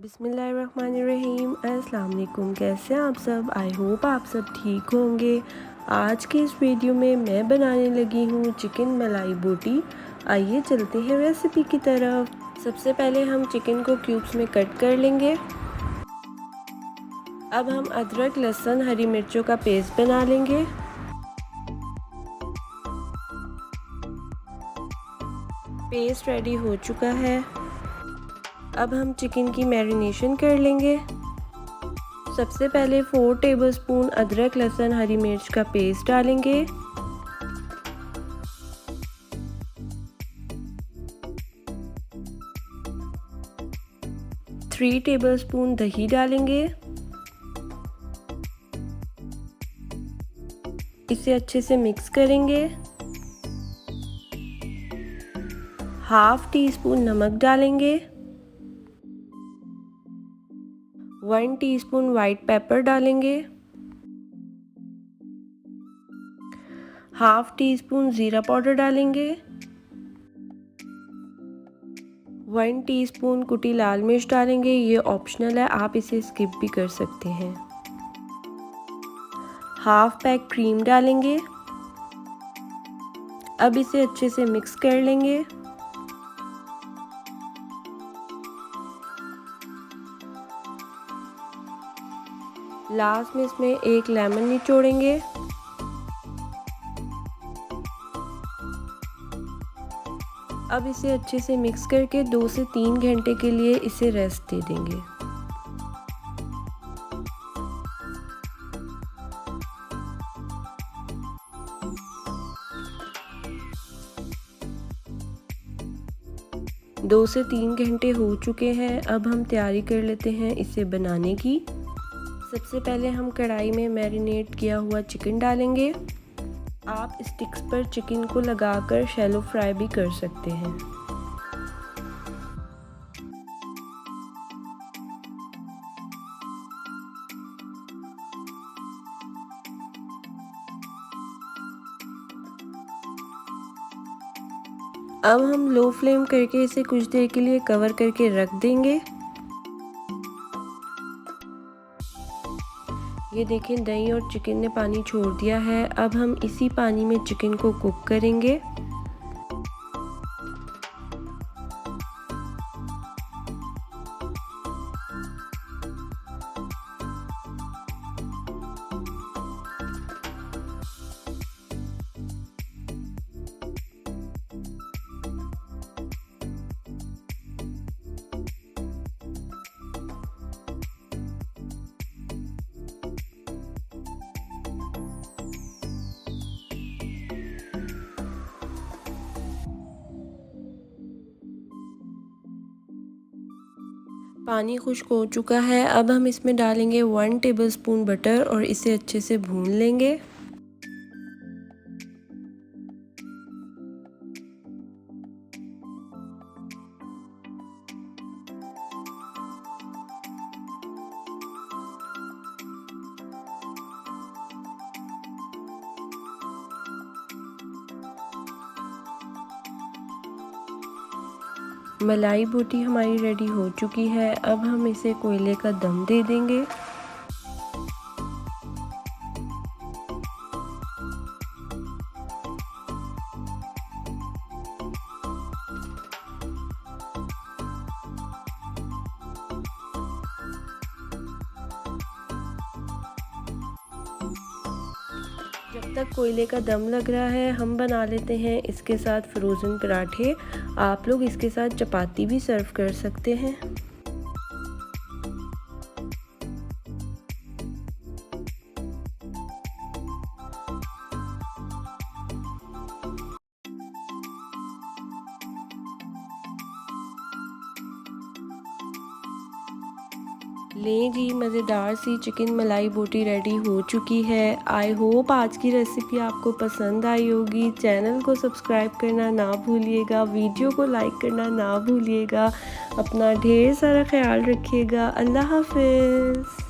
बिस्मिल्लाहिर्रहमानिर्रहीम। अस्सलाम वालेकुम। कैसे हैं आप सब? आई होप आप सब ठीक होंगे। आज की इस वीडियो में मैं बनाने लगी हूँ चिकन मलाई बोटी। आइए चलते हैं रेसिपी की तरफ। सबसे पहले हम चिकन को क्यूब्स में कट कर लेंगे। अब हम अदरक, लहसुन, हरी मिर्चों का पेस्ट बना लेंगे। पेस्ट रेडी हो चुका है। अब हम चिकन की मैरिनेशन कर लेंगे। सबसे पहले 4 टेबलस्पून अदरक, लहसुन, हरी मिर्च का पेस्ट डालेंगे। 3 टेबलस्पून दही डालेंगे। इसे अच्छे से मिक्स करेंगे। हाफ टी स्पून नमक डालेंगे। 1 टीस्पून वाइट पेपर डालेंगे। हाफ टी स्पून ज़ीरा पाउडर डालेंगे। 1 टीस्पून कुटी लाल मिर्च डालेंगे। ये ऑप्शनल है, आप इसे स्किप भी कर सकते हैं। हाफ पैक क्रीम डालेंगे। अब इसे अच्छे से मिक्स कर लेंगे। लास्ट में इसमें एक लेमन निचोड़ेंगे। अब इसे अच्छे से मिक्स करके 2 से 3 घंटे के लिए इसे रेस्ट दे देंगे। दो से 3 घंटे हो चुके हैं। अब हम तैयारी कर लेते हैं इसे बनाने की। सबसे पहले हम कढ़ाई में मैरिनेट किया हुआ चिकन डालेंगे। आप स्टिक्स पर चिकन को लगाकर शैलो फ्राई भी कर सकते हैं। अब हम लो फ्लेम करके इसे कुछ देर के लिए कवर करके रख देंगे। ये देखें, दही और चिकन ने पानी छोड़ दिया है। अब हम इसी पानी में चिकन को कुक करेंगे। पानी खुश्क हो चुका है। अब हम इसमें डालेंगे 1 टेबलस्पून बटर और इसे अच्छे से भून लेंगे। मलाई बोटी हमारी रेडी हो चुकी है। अब हम इसे कोयले का दम दे देंगे। जब तक कोयले का दम लग रहा है, हम बना लेते हैं इसके साथ फ्रोज़न पराठे। आप लोग इसके साथ चपाती भी सर्व कर सकते हैं। लें जी, मज़ेदार सी चिकन मलाई बोटी रेडी हो चुकी है। आई होप आज की रेसिपी आपको पसंद आई होगी। चैनल को सब्सक्राइब करना ना भूलिएगा, वीडियो को लाइक करना ना भूलिएगा। अपना ढेर सारा ख्याल रखिएगा। अल्लाह हाफ़िज़।